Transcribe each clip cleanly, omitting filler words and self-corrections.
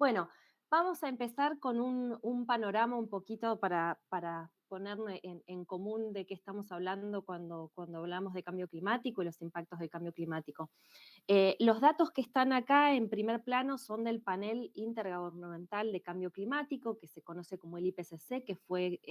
Bueno, vamos a empezar con un panorama un poquito para poner en común de qué estamos hablando cuando hablamos de cambio climático y los impactos del cambio climático. Los datos que están acá en primer plano son del panel intergubernamental de cambio climático, que se conoce como el IPCC, que fue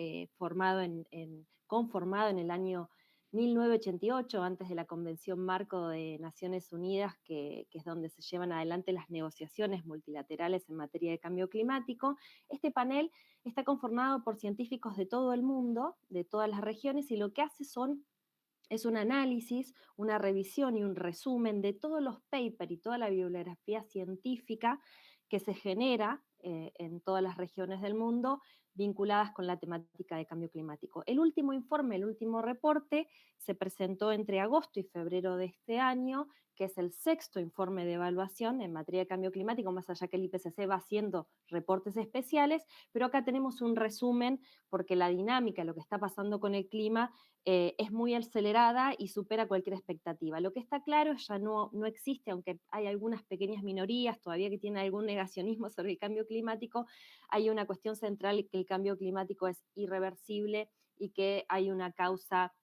conformado en el año 1988, antes de la Convención Marco de Naciones Unidas, que es donde se llevan adelante las negociaciones multilaterales en materia de cambio climático. Este panel está conformado por científicos de todo el mundo, de todas las regiones, y lo que hace es un análisis, una revisión y un resumen de todos los papers y toda la bibliografía científica que se genera en todas las regiones del mundo vinculadas con la temática de cambio climático. El último informe, el último reporte, se presentó entre agosto y febrero de este año, que es el sexto informe de evaluación en materia de cambio climático, más allá que el IPCC va haciendo reportes especiales, pero acá tenemos un resumen porque la dinámica, lo que está pasando con el clima, es muy acelerada y supera cualquier expectativa. Lo que está claro es ya no existe, aunque hay algunas pequeñas minorías todavía que tienen algún negacionismo sobre el cambio climático, hay una cuestión central que el cambio climático es irreversible y que hay una causa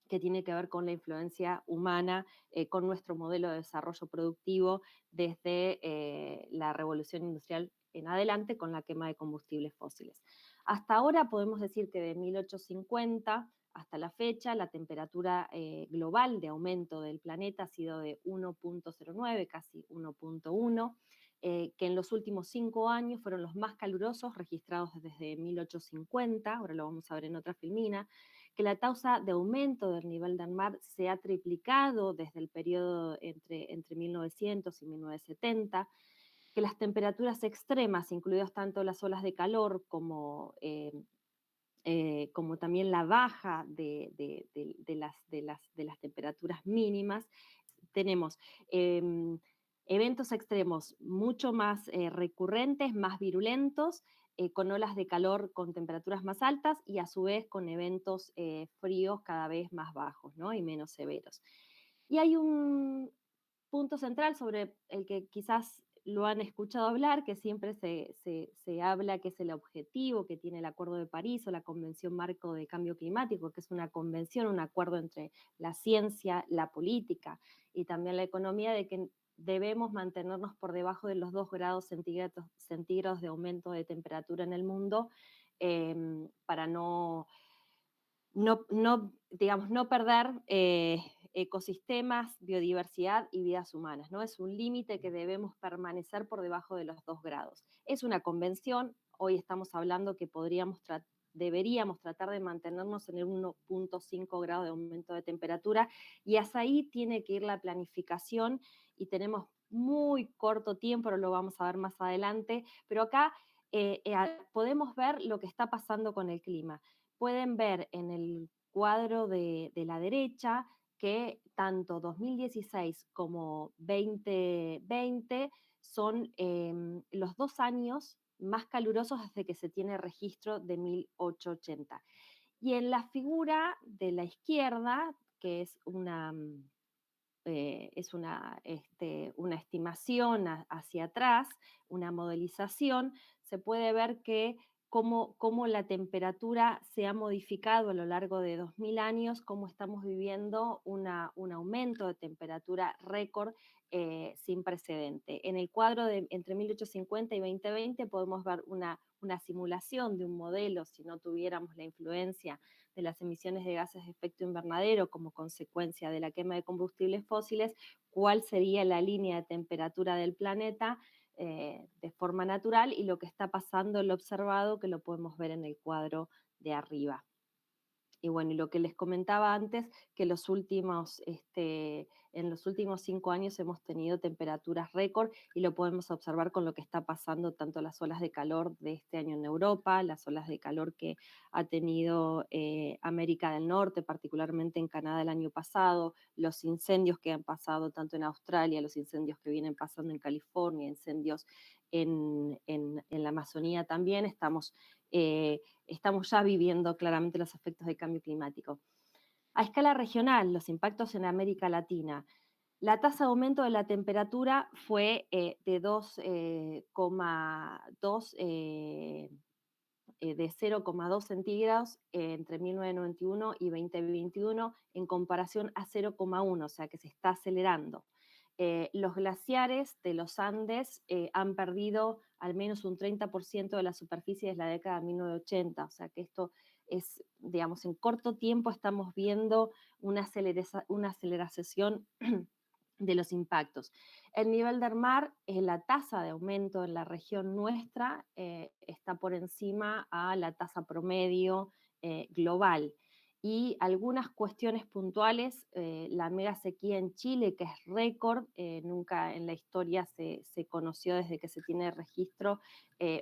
que tiene que ver con la influencia humana, con nuestro modelo de desarrollo productivo desde la revolución industrial en adelante con la quema de combustibles fósiles. Hasta ahora podemos decir que de 1850 hasta la fecha la temperatura global de aumento del planeta ha sido de 1,09, casi 1,1, que en los últimos 5 años fueron los más calurosos registrados desde 1850, ahora lo vamos a ver en otra filmina, que la tasa de aumento del nivel del mar se ha triplicado desde el periodo entre 1900 y 1970, que las temperaturas extremas, incluidas tanto las olas de calor como también la baja de las temperaturas mínimas, tenemos eh, eventos extremos mucho más recurrentes, más virulentos, con olas de calor con temperaturas más altas y a su vez con eventos fríos cada vez más bajos, ¿no? Y menos severos. Y hay un punto central sobre el que quizás lo han escuchado hablar, que siempre se habla que es el objetivo que tiene el Acuerdo de París o la Convención Marco de Cambio Climático, que es una convención, un acuerdo entre la ciencia, la política y también la economía, de que debemos mantenernos por debajo de los 2 grados centígrados de aumento de temperatura en el mundo, para digamos, no perder ecosistemas, biodiversidad y vidas humanas, ¿no? Es un límite que debemos permanecer por debajo de los 2 grados. Es una convención, hoy estamos hablando que deberíamos tratar de mantenernos en el 1,5 grado de aumento de temperatura, y hasta ahí tiene que ir la planificación, y tenemos muy corto tiempo, ahora lo vamos a ver más adelante, pero acá podemos ver lo que está pasando con el clima. Pueden ver en el cuadro de la derecha que tanto 2016 como 2020 son los 2 años más calurosos desde que se tiene registro de 1880. Y en la figura de la izquierda, que es una estimación hacia atrás, una modelización, se puede ver que cómo la temperatura se ha modificado a lo largo de 2000 años, cómo estamos viviendo un aumento de temperatura récord sin precedente. En el cuadro entre 1850 y 2020 podemos ver una simulación de un modelo si no tuviéramos la influencia de las emisiones de gases de efecto invernadero como consecuencia de la quema de combustibles fósiles, cuál sería la línea de temperatura del planeta de forma natural, y lo que está pasando, lo observado, que lo podemos ver en el cuadro de arriba. Y bueno, y lo que les comentaba antes, que en los últimos 5 años hemos tenido temperaturas récord, y lo podemos observar con lo que está pasando, tanto las olas de calor de este año en Europa, las olas de calor que ha tenido América del Norte, particularmente en Canadá el año pasado, los incendios que han pasado tanto en Australia, los incendios que vienen pasando en California, incendios en la Amazonía también. Estamos ya viviendo claramente los efectos del cambio climático. A escala regional, los impactos en América Latina. La tasa de aumento de la temperatura fue de 2,2 de 0,2 centígrados entre 1991 y 2021 en comparación a 0,1, o sea que se está acelerando. Los glaciares de los Andes han perdido al menos un 30% de la superficie desde la década de 1980, o sea que esto es, digamos, en corto tiempo estamos viendo una aceleración de los impactos. El nivel del mar, la tasa de aumento en la región nuestra está por encima a la tasa promedio global. Y algunas cuestiones puntuales, la mega sequía en Chile, que es récord, nunca en la historia se conoció desde que se tiene registro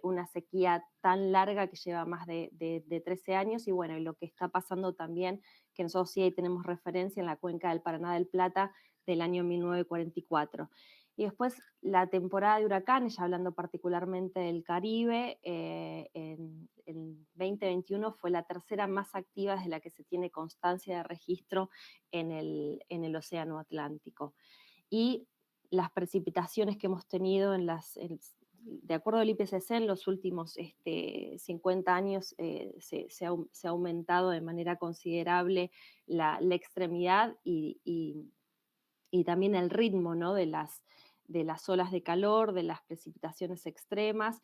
una sequía tan larga que lleva más de 13 años, y bueno, y lo que está pasando también, que nosotros sí tenemos referencia en la cuenca del Paraná del Plata, del año 1944. Y después la temporada de huracanes, ya hablando particularmente del Caribe, en 2021 fue la tercera más activa desde la que se tiene constancia de registro en el Océano Atlántico. Y las precipitaciones que hemos tenido de acuerdo al IPCC, en los últimos 50 años se ha aumentado de manera considerable la extremidad y también el ritmo, ¿no? De las olas de calor, de las precipitaciones extremas,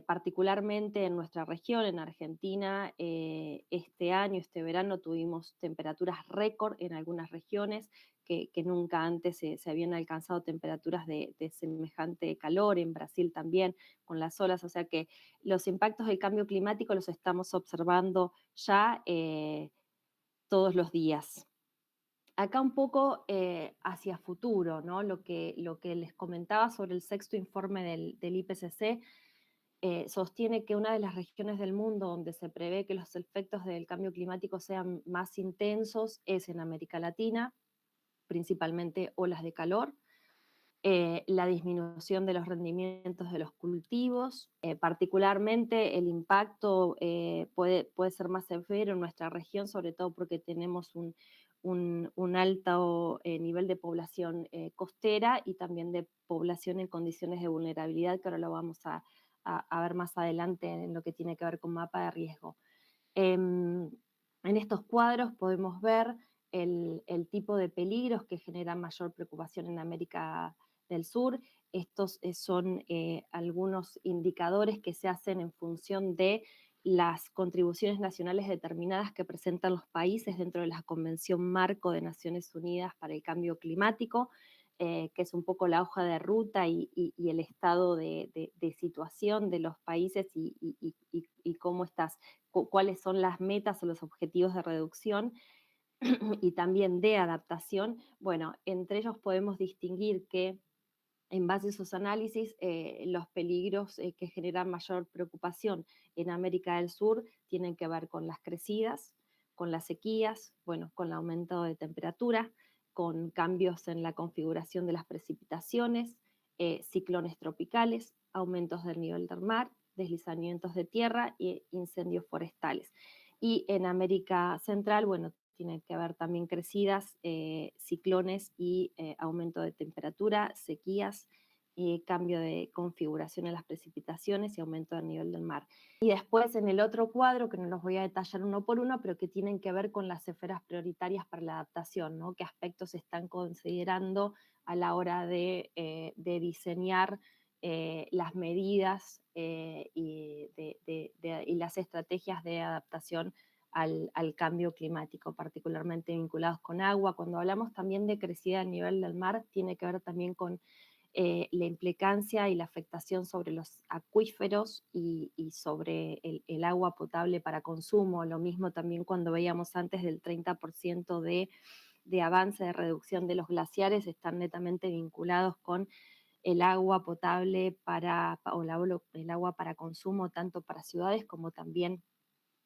particularmente en nuestra región, en Argentina, este año, este verano, tuvimos temperaturas récord en algunas regiones que nunca antes se habían alcanzado temperaturas de semejante calor, en Brasil también, con las olas, o sea que los impactos del cambio climático los estamos observando ya todos los días. Acá un poco hacia futuro, ¿no? Lo que les comentaba sobre el sexto informe del IPCC sostiene que una de las regiones del mundo donde se prevé que los efectos del cambio climático sean más intensos es en América Latina, principalmente olas de calor, la disminución de los rendimientos de los cultivos, particularmente el impacto puede ser más severo en nuestra región, sobre todo porque tenemos un alto nivel de población costera y también de población en condiciones de vulnerabilidad, que ahora lo vamos a ver más adelante en lo que tiene que ver con mapa de riesgo. En estos cuadros podemos ver el tipo de peligros que generan mayor preocupación en América del Sur. Estos son algunos indicadores que se hacen en función de las contribuciones nacionales determinadas que presentan los países dentro de la Convención Marco de Naciones Unidas para el Cambio Climático, que es un poco la hoja de ruta y el estado de situación de los países y cómo cuáles son las metas o los objetivos de reducción y también de adaptación. Bueno, entre ellos podemos distinguir que en base a esos análisis, los peligros que generan mayor preocupación en América del Sur tienen que ver con las crecidas, con las sequías, bueno, con el aumento de temperatura, con cambios en la configuración de las precipitaciones, ciclones tropicales, aumentos del nivel del mar, deslizamientos de tierra e incendios forestales. Y en América Central, bueno, tienen que ver también crecidas, ciclones y aumento de temperatura, sequías, cambio de configuración en las precipitaciones y aumento del nivel del mar. Y después en el otro cuadro, que no los voy a detallar uno por uno, pero que tienen que ver con las esferas prioritarias para la adaptación, ¿no? ¿Qué aspectos se están considerando a la hora de diseñar las medidas y las estrategias de adaptación al cambio climático, particularmente vinculados con agua? Cuando hablamos también de crecida del nivel del mar, tiene que ver también con la implicancia y la afectación sobre los acuíferos y sobre el agua potable para consumo. Lo mismo también cuando veíamos antes del 30% de avance de reducción de los glaciares, están netamente vinculados con el agua potable el agua para consumo, tanto para ciudades como también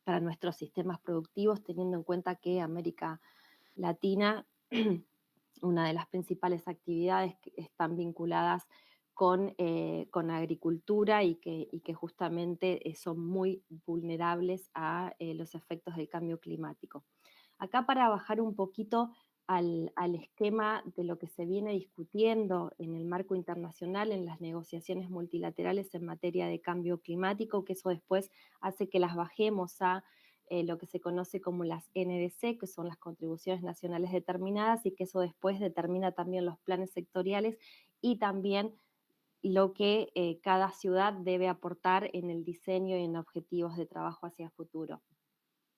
para nuestros sistemas productivos, teniendo en cuenta que América Latina, una de las principales actividades que están vinculadas con agricultura y que justamente son muy vulnerables a los efectos del cambio climático. Acá para bajar un poquito al esquema de lo que se viene discutiendo en el marco internacional, en las negociaciones multilaterales en materia de cambio climático, que eso después hace que las bajemos a lo que se conoce como las NDC, que son las contribuciones nacionales determinadas, y que eso después determina también los planes sectoriales y también lo que cada ciudad debe aportar en el diseño y en objetivos de trabajo hacia el futuro.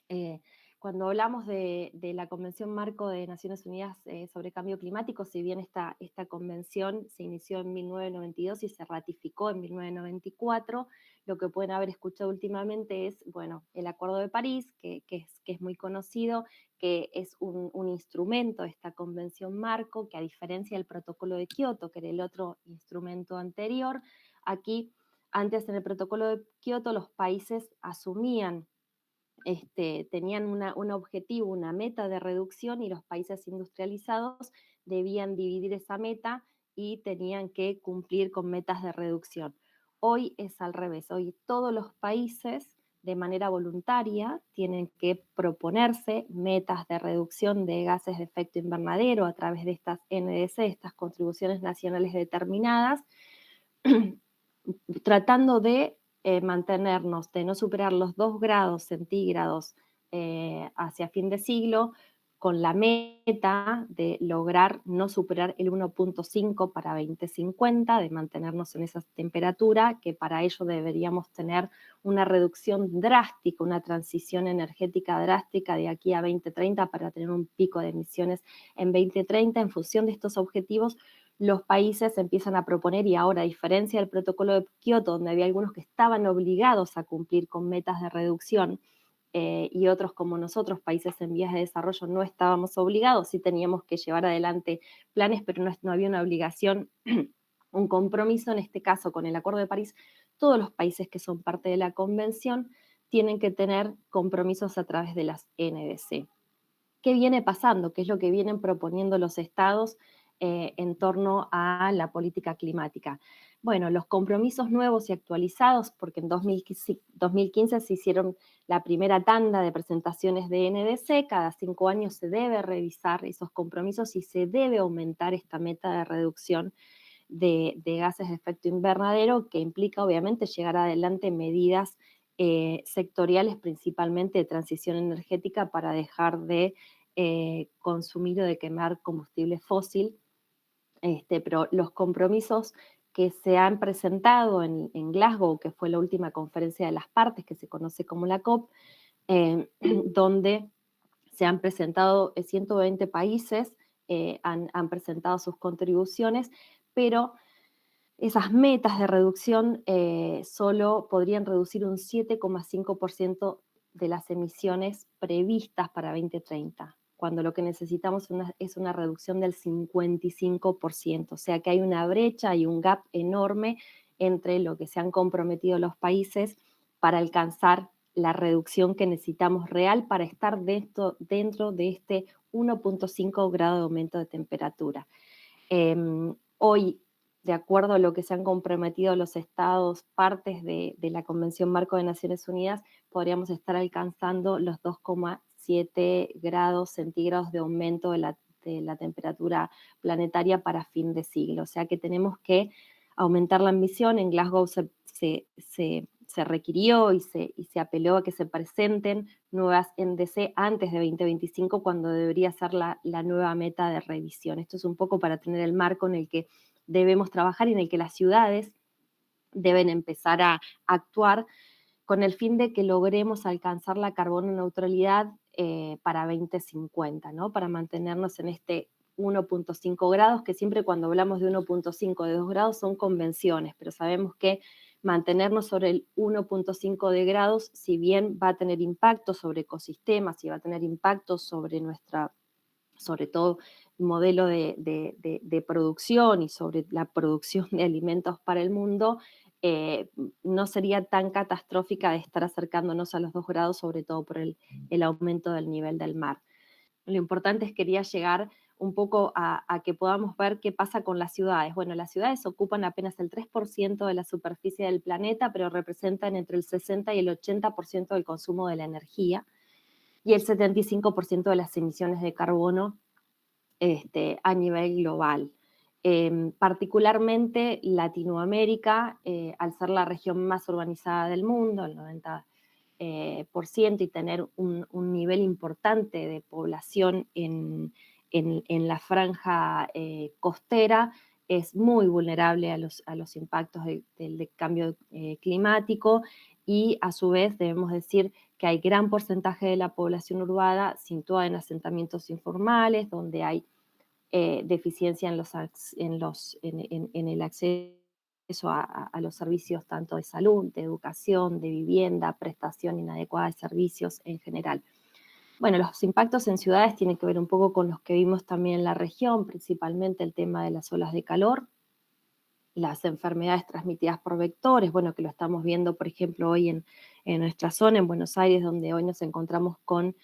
Eh, Cuando hablamos de la Convención Marco de Naciones Unidas sobre Cambio Climático, si bien esta convención se inició en 1992 y se ratificó en 1994, lo que pueden haber escuchado últimamente es, bueno, el Acuerdo de París, que es muy conocido, que es un instrumento, esta Convención Marco, que a diferencia del Protocolo de Kioto, que era el otro instrumento anterior, aquí, antes en el Protocolo de Kioto, los países asumían tenían un objetivo, una meta de reducción y los países industrializados debían dividir esa meta y tenían que cumplir con metas de reducción. Hoy es al revés, hoy todos los países de manera voluntaria tienen que proponerse metas de reducción de gases de efecto invernadero a través de estas NDC, estas contribuciones nacionales determinadas, tratando de mantenernos, de no superar los 2 grados centígrados hacia fin de siglo, con la meta de lograr no superar el 1,5 para 2050, de mantenernos en esa temperatura, que para ello deberíamos tener una reducción drástica, una transición energética drástica de aquí a 2030 para tener un pico de emisiones en 2030. En función de estos objetivos, los países empiezan a proponer, y ahora, a diferencia del protocolo de Kioto, donde había algunos que estaban obligados a cumplir con metas de reducción, y otros como nosotros, países en vías de desarrollo, no estábamos obligados, sí teníamos que llevar adelante planes, pero no había una obligación, un compromiso. En este caso, con el Acuerdo de París, todos los países que son parte de la convención tienen que tener compromisos a través de las NDC. ¿Qué viene pasando? ¿Qué es lo que vienen proponiendo los estados en torno a la política climática? Bueno, los compromisos nuevos y actualizados, porque en 2015 se hicieron la primera tanda de presentaciones de NDC, cada 5 años se debe revisar esos compromisos y se debe aumentar esta meta de reducción de gases de efecto invernadero, que implica obviamente llegar adelante medidas sectoriales, principalmente de transición energética, para dejar de consumir o de quemar combustible fósil. Pero los compromisos que se han presentado en Glasgow, que fue la última conferencia de las partes, que se conoce como la COP, donde se han presentado 120 países, han presentado sus contribuciones, pero esas metas de reducción solo podrían reducir un 7,5% de las emisiones previstas para 2030, cuando lo que necesitamos es una reducción del 55%. O sea que hay una brecha y un gap enorme entre lo que se han comprometido los países para alcanzar la reducción que necesitamos real para estar dentro de este 1,5 grado de aumento de temperatura. Hoy, de acuerdo a lo que se han comprometido los estados partes de la Convención Marco de Naciones Unidas, podríamos estar alcanzando los 2,7 grados centígrados de aumento de la temperatura planetaria para fin de siglo. O sea que tenemos que aumentar la ambición. En Glasgow se requirió y se apeló a que se presenten nuevas NDC antes de 2025, cuando debería ser la nueva meta de revisión. Esto es un poco para tener el marco en el que debemos trabajar y en el que las ciudades deben empezar a actuar con el fin de que logremos alcanzar la carbono neutralidad para 2050, ¿no? Para mantenernos en este 1,5 grados, que siempre cuando hablamos de 1,5, de 2 grados son convenciones, pero sabemos que mantenernos sobre el 1,5 de grados, si bien va a tener impacto sobre ecosistemas y va a tener impacto sobre sobre todo modelo de producción y sobre la producción de alimentos para el mundo, no sería tan catastrófica de estar acercándonos a los 2 grados, sobre todo por el aumento del nivel del mar. Lo importante es quería llegar un poco a que podamos ver qué pasa con las ciudades. Bueno, las ciudades ocupan apenas el 3% de la superficie del planeta, pero representan entre el 60 y el 80% del consumo de la energía y el 75% de las emisiones de carbono a nivel global. Particularmente Latinoamérica, al ser la región más urbanizada del mundo, el 90 por ciento, y tener un nivel importante de población en la franja costera, es muy vulnerable a los impactos del cambio climático, y a su vez debemos decir que hay gran porcentaje de la población urbana situada en asentamientos informales, donde hay deficiencia en el acceso a los servicios tanto de salud, de educación, de vivienda, prestación inadecuada de servicios en general. Bueno, los impactos en ciudades tienen que ver un poco con los que vimos también en la región, principalmente el tema de las olas de calor, las enfermedades transmitidas por vectores, bueno, que lo estamos viendo, por ejemplo, hoy en nuestra zona, en Buenos Aires, donde hoy nos encontramos con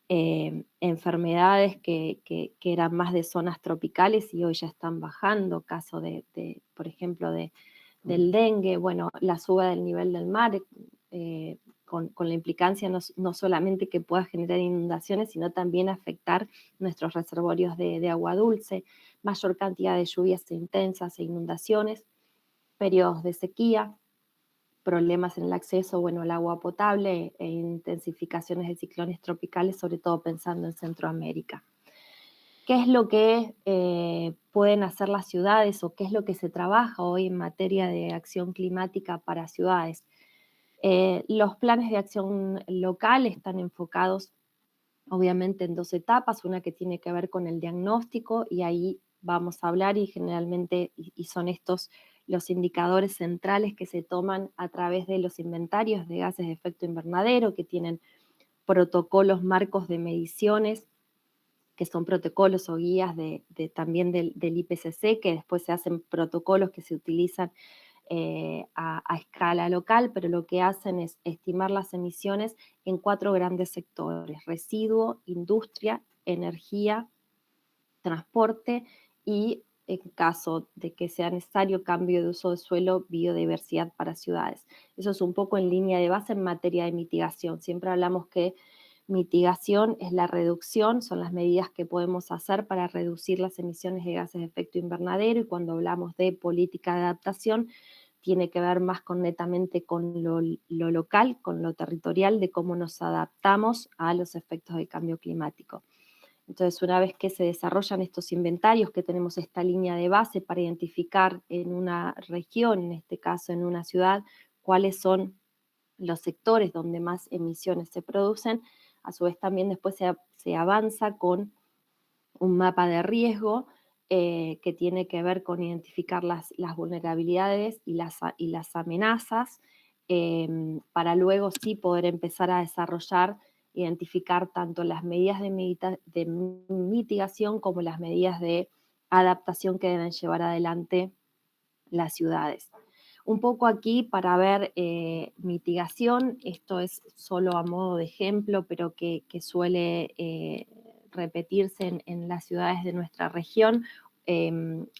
enfermedades que eran más de zonas tropicales y hoy ya están bajando, caso por ejemplo, del dengue, bueno, la suba del nivel del mar, con la implicancia no solamente que pueda generar inundaciones, sino también afectar nuestros reservorios de agua dulce, mayor cantidad de lluvias intensas e inundaciones, periodos de sequía, problemas en el acceso, bueno, al agua potable e intensificaciones de ciclones tropicales, sobre todo pensando en Centroamérica. ¿Qué es lo que pueden hacer las ciudades o qué es lo que se trabaja hoy en materia de acción climática para ciudades? Los planes de acción local están enfocados obviamente en dos etapas, una que tiene que ver con el diagnóstico, y ahí vamos a hablar, y generalmente y son estos los indicadores centrales que se toman a través de los inventarios de gases de efecto invernadero, que tienen protocolos marcos de mediciones, que son protocolos o guías también del IPCC, que después se hacen protocolos que se utilizan a escala local, pero lo que hacen es estimar las emisiones en 4 grandes sectores: residuo, industria, energía, transporte y, en caso de que sea necesario, cambio de uso de suelo, biodiversidad para ciudades. Eso es un poco en línea de base en materia de mitigación. Siempre hablamos que mitigación es la reducción, son las medidas que podemos hacer para reducir las emisiones de gases de efecto invernadero, y cuando hablamos de política de adaptación, tiene que ver más netamente con lo local, con lo territorial, de cómo nos adaptamos a los efectos del cambio climático. Entonces, una vez que se desarrollan estos inventarios, que tenemos esta línea de base para identificar en una región, en este caso en una ciudad, cuáles son los sectores donde más emisiones se producen, a su vez también después se avanza con un mapa de riesgo que tiene que ver con identificar las vulnerabilidades y las amenazas, para luego sí poder empezar a desarrollar, identificar tanto las medidas de mitigación como las medidas de adaptación que deben llevar adelante las ciudades. Un poco aquí para ver mitigación, esto es solo a modo de ejemplo, pero que suele repetirse en las ciudades de nuestra región,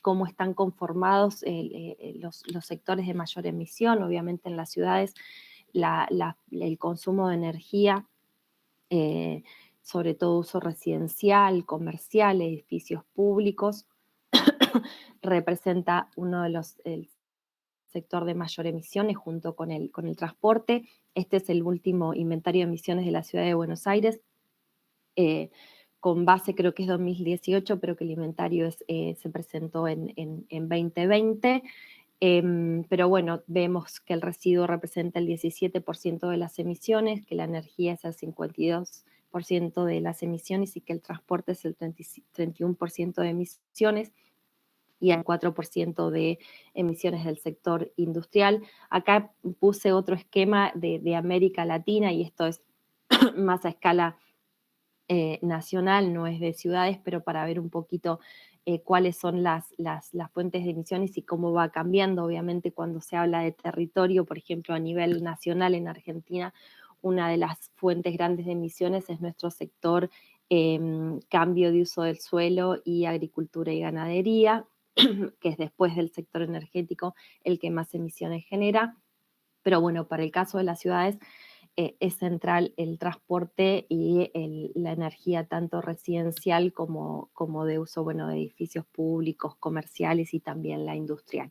cómo están conformados los sectores de mayor emisión. Obviamente en las ciudades el consumo de energía, eh, sobre todo uso residencial, comercial, edificios públicos, representa uno de el sector de mayor emisiones junto con el transporte. Este es el último inventario de emisiones de la ciudad de Buenos Aires, eh, con base creo que es 2018, pero que el inventario se presentó en 2020. Pero bueno, vemos que el residuo representa el 17% de las emisiones, que la energía es el 52% de las emisiones y que el transporte es el 31% de emisiones, y al 4% de emisiones del sector industrial. Acá puse otro esquema de América Latina, y esto es más a escala nacional, no es de ciudades, pero para ver un poquito cuáles son las fuentes de emisiones y cómo va cambiando. Obviamente cuando se habla de territorio, por ejemplo, a nivel nacional en Argentina, una de las fuentes grandes de emisiones es nuestro sector cambio de uso del suelo y agricultura y ganadería, que es después del sector energético el que más emisiones genera. Pero bueno, para el caso de las ciudades, es central el transporte y la energía tanto residencial como de uso, bueno, de edificios públicos, comerciales y también la industrial.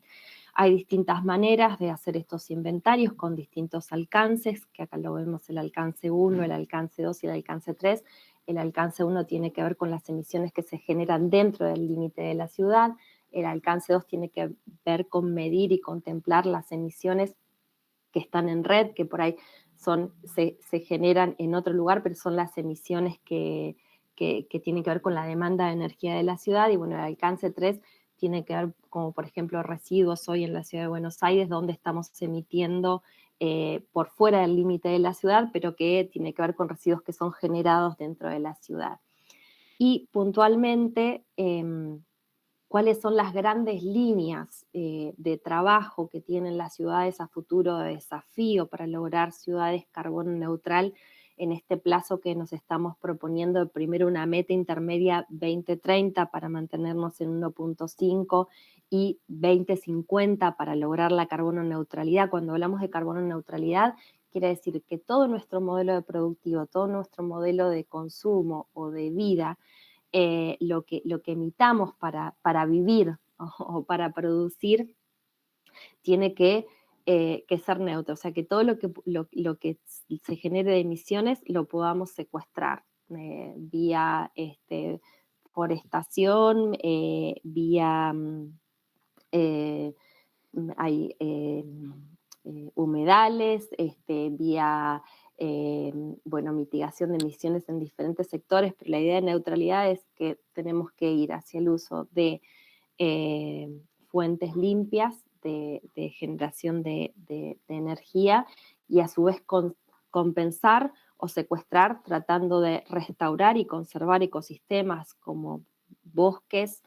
Hay distintas maneras de hacer estos inventarios con distintos alcances, que acá lo vemos el alcance 1, el alcance 2 y el alcance 3. El alcance 1 tiene que ver con las emisiones que se generan dentro del límite de la ciudad. El alcance 2 tiene que ver con medir y contemplar las emisiones que están en red, que por ahí se generan en otro lugar, pero son las emisiones que tienen que ver con la demanda de energía de la ciudad. Y bueno, el alcance 3 tiene que ver, como por ejemplo, residuos hoy en la ciudad de Buenos Aires, donde estamos emitiendo por fuera del límite de la ciudad, pero que tiene que ver con residuos que son generados dentro de la ciudad. Y puntualmente, cuáles son las grandes líneas de trabajo que tienen las ciudades a futuro de desafío para lograr ciudades carbono neutral en este plazo que nos estamos proponiendo, primero una meta intermedia 2030 para mantenernos en 1.5 y 2050 para lograr la carbono neutralidad. Cuando hablamos de carbono neutralidad, quiere decir que todo nuestro modelo de productivo, todo nuestro modelo de consumo o de vida, lo que emitamos para vivir o para producir tiene que ser neutro, o sea, que todo lo que se genere de emisiones lo podamos secuestrar vía forestación, vía eh, hay humedales, vía bueno, mitigación de emisiones en diferentes sectores, pero la idea de neutralidad es que tenemos que ir hacia el uso de fuentes limpias de generación de energía y a su vez compensar o secuestrar tratando de restaurar y conservar ecosistemas como bosques,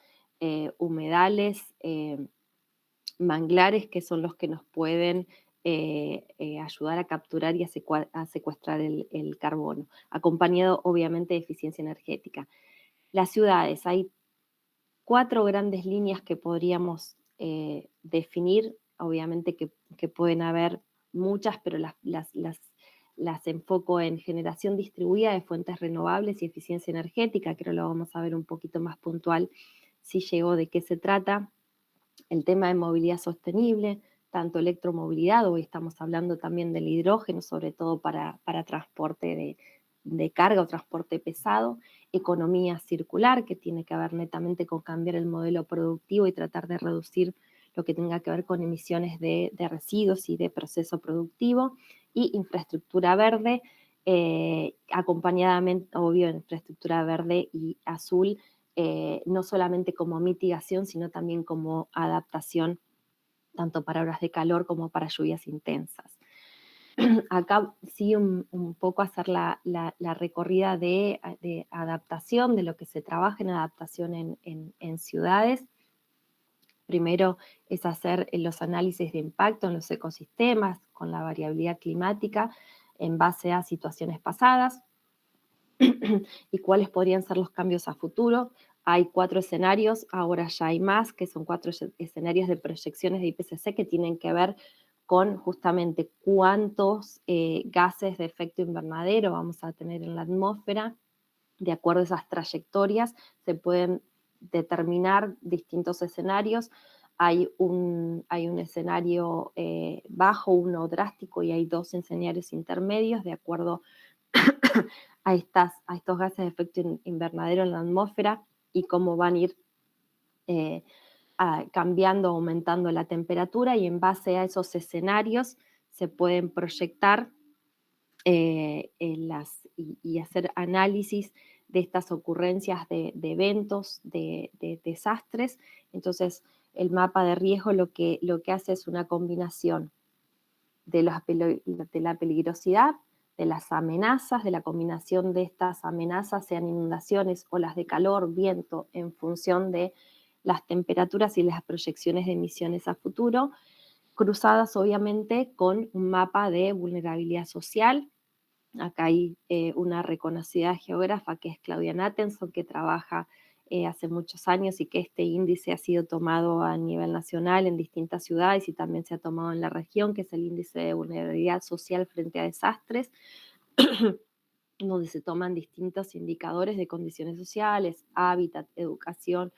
humedales, manglares, que son los que nos pueden ayudar a capturar y a secuestrar el carbono, acompañado obviamente de eficiencia energética. Las ciudades, hay 4 grandes líneas que podríamos definir, obviamente que pueden haber muchas, pero las enfoco en generación distribuida de fuentes renovables y eficiencia energética, creo que lo vamos a ver un poquito más puntual si llegó de qué se trata. El tema de movilidad sostenible, tanto electromovilidad, hoy estamos hablando también del hidrógeno, sobre todo para transporte de carga o transporte pesado, economía circular, que tiene que ver netamente con cambiar el modelo productivo y tratar de reducir lo que tenga que ver con emisiones de residuos y de proceso productivo, y infraestructura verde, acompañadamente, obvio, infraestructura verde y azul, no solamente como mitigación, sino también como adaptación, tanto para horas de calor como para lluvias intensas. Acá sí un poco hacer la recorrida de adaptación, de lo que se trabaja en adaptación en ciudades. Primero es hacer los análisis de impacto en los ecosistemas con la variabilidad climática en base a situaciones pasadas y cuáles podrían ser los cambios a futuro. Hay 4 escenarios, ahora ya hay más, que son 4 escenarios de proyecciones de IPCC que tienen que ver con justamente cuántos gases de efecto invernadero vamos a tener en la atmósfera. De acuerdo a esas trayectorias se pueden determinar distintos escenarios. Hay un escenario bajo, uno drástico, y hay 2 escenarios intermedios de acuerdo a estos gases de efecto invernadero en la atmósfera y cómo van a ir cambiando, aumentando la temperatura, y en base a esos escenarios se pueden proyectar y hacer análisis de estas ocurrencias de eventos, de desastres. Entonces, el mapa de riesgo lo que hace es una combinación de la peligrosidad, de las amenazas, de la combinación de estas amenazas, sean inundaciones, olas de calor, viento, en función de las temperaturas y las proyecciones de emisiones a futuro, cruzadas obviamente con un mapa de vulnerabilidad social. Acá hay una reconocida geógrafa que es Claudia Nattenson, que trabaja hace muchos años y que este índice ha sido tomado a nivel nacional en distintas ciudades y también se ha tomado en la región, que es el índice de vulnerabilidad social frente a desastres, donde se toman distintos indicadores de condiciones sociales, hábitat, educación,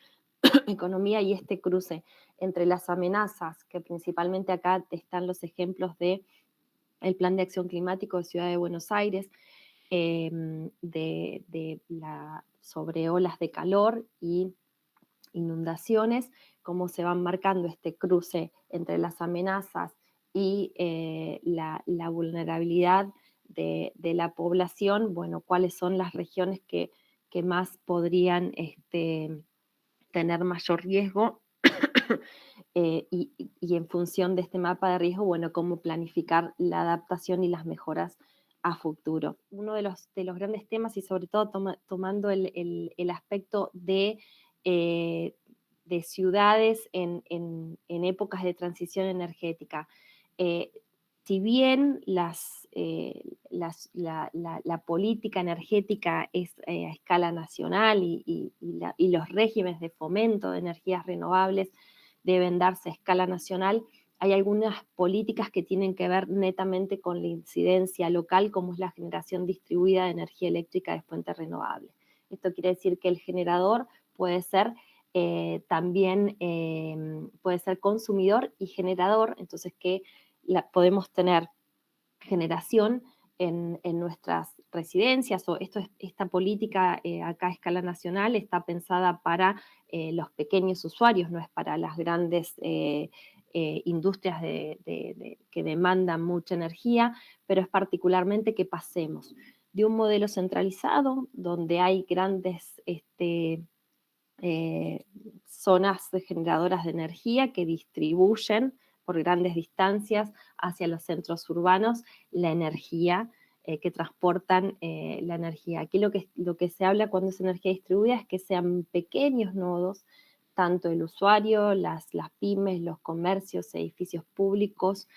economía y este cruce entre las amenazas, que principalmente acá están los ejemplos de el Plan de Acción Climático de Ciudad de Buenos Aires, sobre olas de calor y inundaciones, cómo se van marcando este cruce entre las amenazas y la vulnerabilidad de la población, bueno, cuáles son las regiones que más podrían tener mayor riesgo y en función de este mapa de riesgo, bueno, cómo planificar la adaptación y las mejoras a futuro. Uno de los grandes temas y sobre todo tomando el aspecto eh, de ciudades en épocas de transición energética. Eh, si bien la política energética es a escala nacional y los regímenes de fomento de energías renovables deben darse a escala nacional, hay algunas políticas que tienen que ver netamente con la incidencia local, como es la generación distribuida de energía eléctrica de fuentes renovables. Esto quiere decir que el generador puede ser también puede ser consumidor y generador, entonces que podemos tener generación en nuestras residencias, o esta política acá a escala nacional está pensada para los pequeños usuarios, no es para las grandes industrias que demandan mucha energía, pero es particularmente que pasemos de un modelo centralizado, donde hay grandes eh, zonas generadoras de energía que distribuyen por grandes distancias hacia los centros urbanos la energía, que transportan la energía. Aquí lo que se habla cuando es energía distribuida es que sean pequeños nodos, tanto el usuario, las pymes, los comercios, edificios públicos,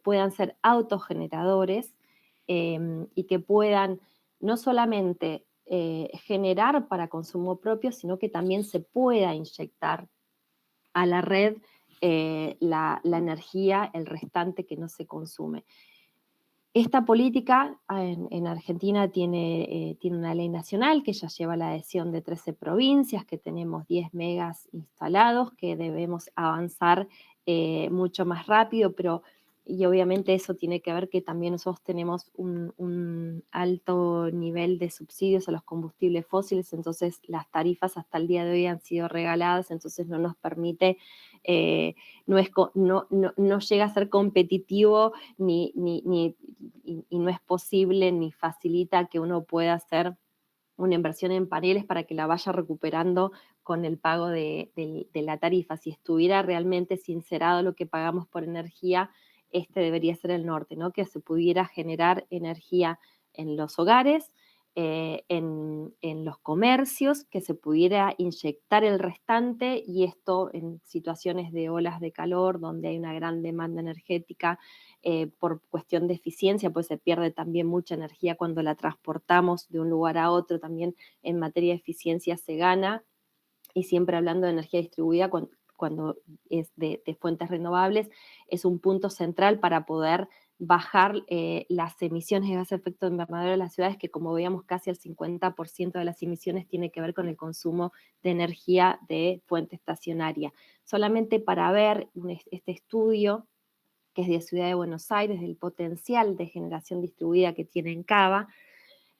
puedan ser autogeneradores y que puedan no solamente generar para consumo propio, sino que también se pueda inyectar a la red la energía, el restante que no se consume. Esta política en Argentina tiene una ley nacional que ya lleva la adhesión de 13 provincias, que tenemos 10 megas instalados, que debemos avanzar mucho más rápido, y obviamente eso tiene que ver que también nosotros tenemos un alto nivel de subsidios a los combustibles fósiles, entonces las tarifas hasta el día de hoy han sido regaladas, entonces no nos permite, no llega a ser competitivo y no es posible ni facilita que uno pueda hacer una inversión en paneles para que la vaya recuperando con el pago de la tarifa. Si estuviera realmente sincerado lo que pagamos por energía, este debería ser el norte, ¿no? Que se pudiera generar energía en los hogares, en los comercios, que se pudiera inyectar el restante y esto en situaciones de olas de calor donde hay una gran demanda energética por cuestión de eficiencia, pues se pierde también mucha energía cuando la transportamos de un lugar a otro, también en materia de eficiencia se gana, y siempre hablando de energía distribuida, cuando es de fuentes renovables, es un punto central para poder bajar las emisiones de gases de efecto invernadero de las ciudades, que como veíamos casi el 50% de las emisiones tiene que ver con el consumo de energía de fuente estacionaria. Solamente para ver este estudio, que es de Ciudad de Buenos Aires, del potencial de generación distribuida que tiene en Cava,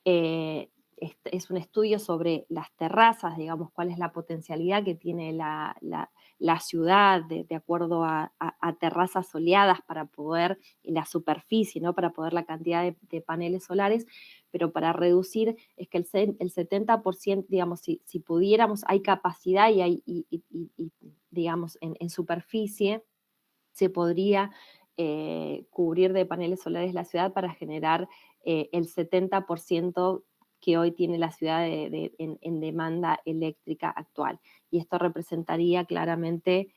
es un estudio sobre las terrazas, digamos, cuál es la potencialidad que tiene la ciudad de acuerdo a terrazas soleadas para poder, y la superficie, ¿no? Para poder la cantidad de paneles solares, pero para reducir es que el 70%, digamos, si pudiéramos, hay capacidad y digamos, en superficie se podría cubrir de paneles solares la ciudad para generar el 70% que hoy tiene la ciudad en demanda eléctrica actual. Y esto representaría claramente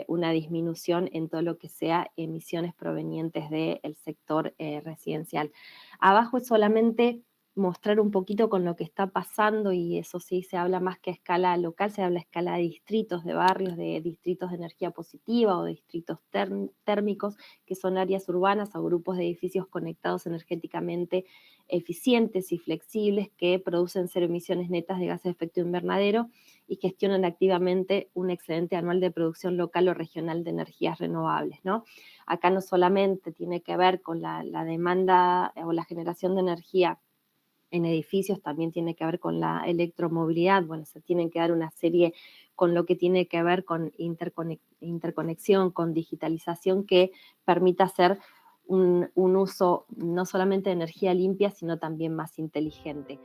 una disminución en todo lo que sea emisiones provenientes del sector residencial. Abajo es solamente mostrar un poquito con lo que está pasando, y eso sí se habla más que a escala local, se habla a escala de distritos, de barrios, de distritos de energía positiva o de distritos térmicos, que son áreas urbanas o grupos de edificios conectados energéticamente eficientes y flexibles que producen cero emisiones netas de gases de efecto invernadero y gestionan activamente un excedente anual de producción local o regional de energías renovables, ¿no? Acá no solamente tiene que ver con la demanda o la generación de energía en edificios, también tiene que ver con la electromovilidad. Bueno, se tienen que dar una serie con lo que tiene que ver con interconexión, con digitalización, que permita hacer un uso no solamente de energía limpia, sino también más inteligente.